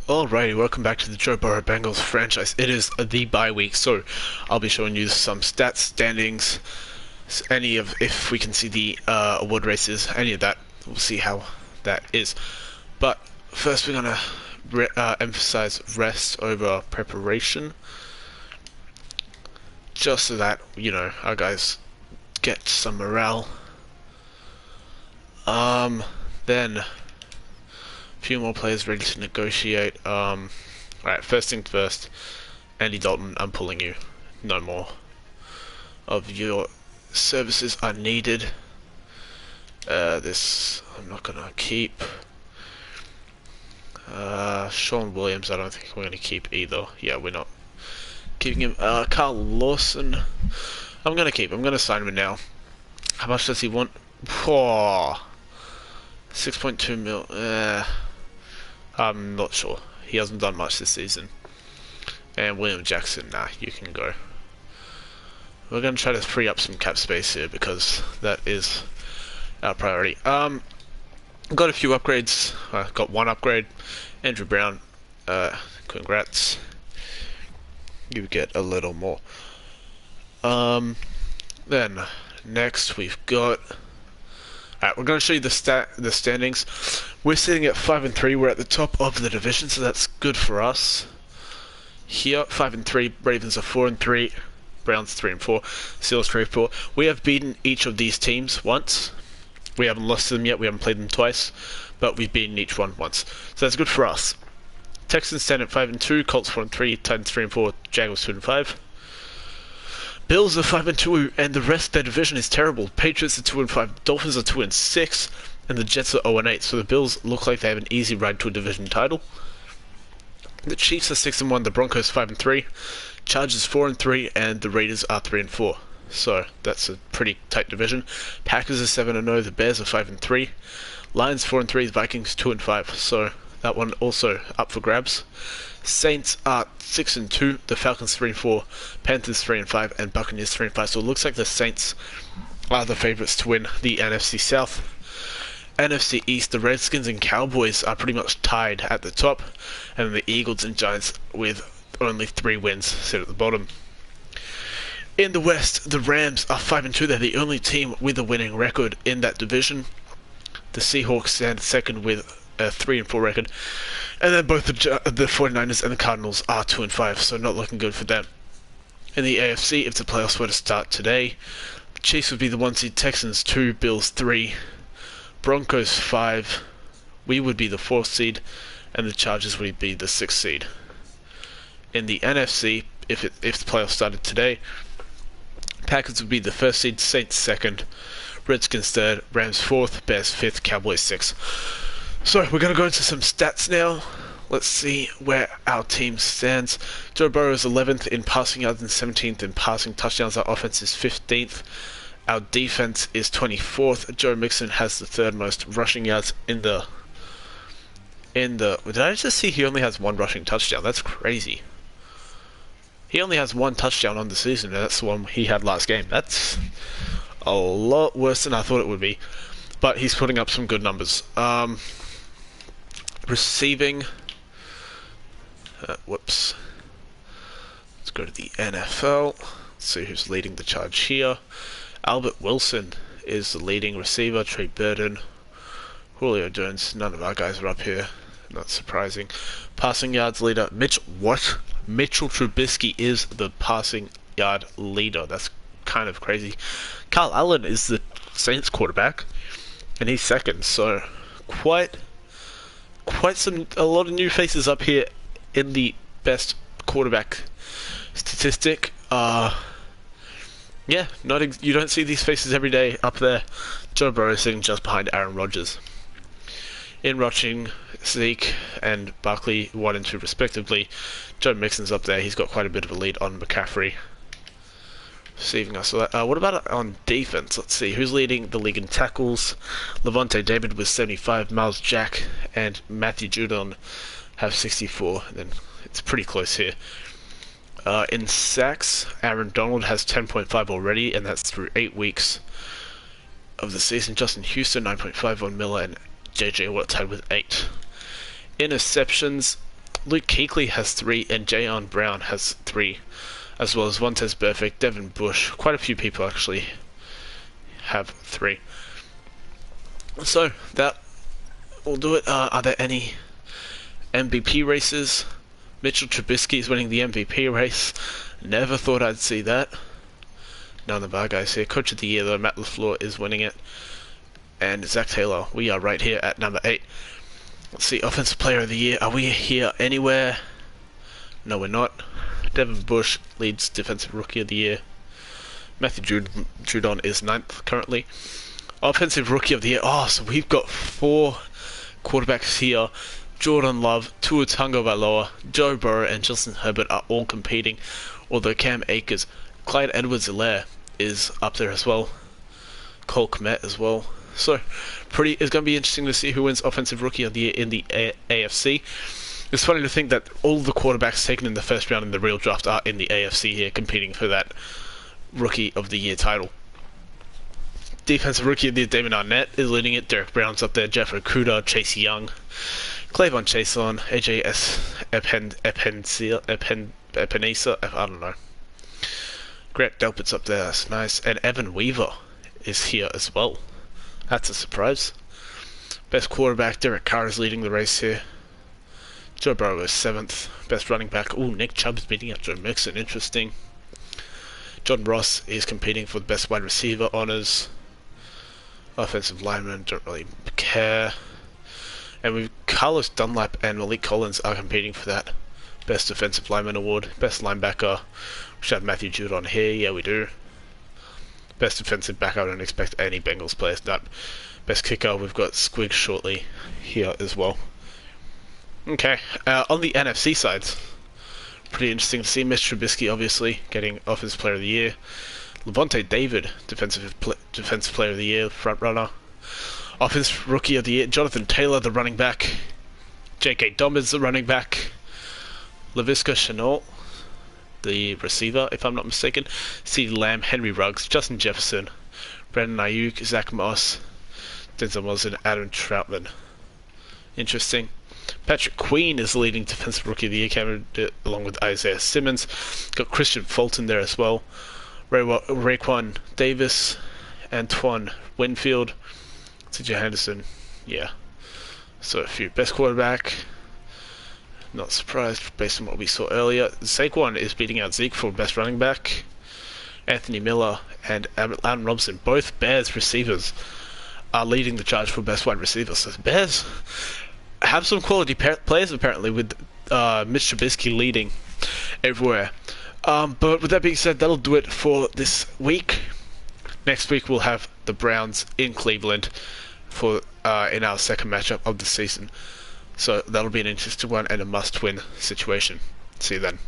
Alrighty, welcome back to the Joe Burrow Bengals franchise. It is the bye week, so I'll be showing you some stats, standings, any of, if we can see the award races, any of that. We'll see how that is. But first we're going to emphasize rest over preparation, just so that, you know, our guys get some morale. Then few more players ready to negotiate. Alright, first thing first, Andy Dalton, I'm pulling you. No more of your services are needed. This I'm not gonna keep. Sean Williams, I don't think we're gonna keep either. Yeah, we're not keeping him. Carl Lawson, I'm gonna keep. I'm gonna sign him now. How much does he want? 6.2 mil. I'm not sure. He hasn't done much this season. And William Jackson, nah, you can go. We're going to try to free up some cap space here because that is our priority. Got a few upgrades. Got one upgrade. Andrew Brown, congrats. You get a little more. Then, next we've got... Alright, we're going to show you the standings. We're sitting at 5-3. We're at the top of the division, so that's good for us. Here, 5-3. Ravens are 4-3. Browns 3-4. Steelers 3-4. We have beaten each of these teams once. We haven't lost to them yet. We haven't played them twice, but we've beaten each one once. So that's good for us. Texans stand at 5-2. Colts 4-3. Titans 3-4. Jaguars 2-5. Bills are 5-2, and the rest of their division is terrible. Patriots are 2-5, Dolphins are 2-6, and the Jets are 0-8. So the Bills look like they have an easy ride to a division title. The Chiefs are 6-1, the Broncos 5-3, Chargers 4-3, and the Raiders are 3-4. So that's a pretty tight division. Packers are 7-0, the Bears are 5-3, Lions 4-3, the Vikings 2-5. So that one also up for grabs. Saints are 6-2, the Falcons 3-4, Panthers 3-5, and Buccaneers 3-5. So it looks like the Saints are the favourites to win the NFC South. NFC East, the Redskins and Cowboys are pretty much tied at the top, and the Eagles and Giants with only 3 wins sit at the bottom. In the West, the Rams are 5-2. They're the only team with a winning record in that division. The Seahawks stand second with a 3-4 record, and then both the 49ers and the Cardinals are 2-5, so not looking good for them. In the AFC, if the playoffs were to start today, the Chiefs would be the 1 seed, Texans 2, Bills 3, Broncos 5, we would be the 4th seed, and the Chargers would be the 6th seed. In the NFC, if the playoffs started today, Packers would be the 1st seed, Saints 2nd, Redskins 3rd, Rams 4th, Bears 5th, Cowboys 6th. So, we're going to go into some stats now. Let's see where our team stands. Joe Burrow is 11th in passing yards and 17th in passing touchdowns. Our offense is 15th. Our defense is 24th. Joe Mixon has the 3rd most rushing yards in the... Did I just see he only has 1 rushing touchdown? That's crazy. He only has 1 touchdown on the season, and that's the one he had last game. That's a lot worse than I thought it would be. But he's putting up some good numbers. Receiving. Whoops. Let's go to the NFL. Let's see who's leading the charge here. Albert Wilson is the leading receiver. Trey Burton. Julio Jones. None of our guys are up here. Not surprising. Passing yards leader. Mitchell Trubisky is the passing yard leader. That's kind of crazy. Kyle Allen is the Saints quarterback, and he's 2nd. So a lot of new faces up here in the best quarterback statistic. Yeah, you don't see these faces every day up there. Joe Burrow is sitting just behind Aaron Rodgers. In rushing, Zeke and Barkley 1 and 2 respectively. Joe Mixon's up there. He's got quite a bit of a lead on McCaffrey. Receiving us. What about on defense? Let's see. Who's leading the league in tackles? Levante David with 75. Miles Jack and Matthew Judon have 64. And then it's pretty close here. In sacks, Aaron Donald has 10.5 already, and that's through 8 weeks of the season. Justin Houston, 9.5 on Miller, and JJ Watt tied with 8. Interceptions, Luke Kuechly has 3, and Jayon Brown has 3, as well as Vontez Burfict, Devin Bush. Quite a few people actually have 3. So that will do it. Are there any MVP races? Mitchell Trubisky is winning the MVP race. Never thought I'd see that. None of our guys here. Coach of the Year, though, Matt LaFleur is winning it. And Zach Taylor, we are right here at number 8. Let's see, Offensive Player of the Year. Are we here anywhere? No, we're not. Devin Bush leads Defensive Rookie of the Year. Matthew Judon is 9th currently. Offensive Rookie of the Year. Oh, so we've got 4 quarterbacks here. Jordan Love, Tua Tagovailoa, Joe Burrow, and Justin Herbert are all competing. Although Cam Akers, Clyde Edwards-Helaire is up there as well. Cole Kmet as well. So, it's going to be interesting to see who wins Offensive Rookie of the Year in the AFC. It's funny to think that all the quarterbacks taken in the first round in the real draft are in the AFC here, competing for that Rookie of the Year title. Defensive Rookie of the Year, Damon Arnett is leading it. Derek Brown's up there. Jeff Okudah, Chase Young, Clavon Chason, AJS Epinesa, I don't know. Grant Delpit's up there, that's nice. And Evan Weaver is here as well. That's a surprise. Best quarterback, Derek Carr is leading the race here. Joe Burrow is 7th. Best running back, Nick Chubb is beating out Joe Mixon, interesting. John Ross is competing for the best wide receiver honors. Offensive lineman, don't really care. And Carlos Dunlap and Malik Collins are competing for that best defensive lineman award. Best linebacker, we should have Matthew Judon here, yeah we do. Best defensive back, I don't expect any Bengals players that. Best kicker, we've got Squig shortly here as well. Okay, on the NFC side, pretty interesting to see. Mitch Trubisky obviously getting Offensive Player of the Year. Levante David, Defensive Player of the Year, front runner. Offensive Rookie of the Year, Jonathan Taylor, the running back. J.K. Dobbins, the running back. Laviska Shenault, the receiver, if I'm not mistaken. CeeDee Lamb, Henry Ruggs, Justin Jefferson, Brandon Ayuk, Zach Moss, Denzel Wilson, Adam Troutman. Interesting. Patrick Queen is the leading Defensive Rookie of the Year candidate, along with Isaiah Simmons. Got Christian Fulton there as well. Raekwon Davis, Antoine Winfield, C.J. Henderson, yeah. So a few. Best quarterback, not surprised based on what we saw earlier. Saquon is beating out Zeke for best running back. Anthony Miller and Allen Robinson, both Bears receivers, are leading the charge for best wide receivers. So the Bears have some quality players apparently, with Mitch Trubisky leading everywhere. But with that being said, that'll do it for this week. Next week we'll have the Browns in Cleveland for in our second matchup of the season. So that'll be an interesting one and a must-win situation. See you then.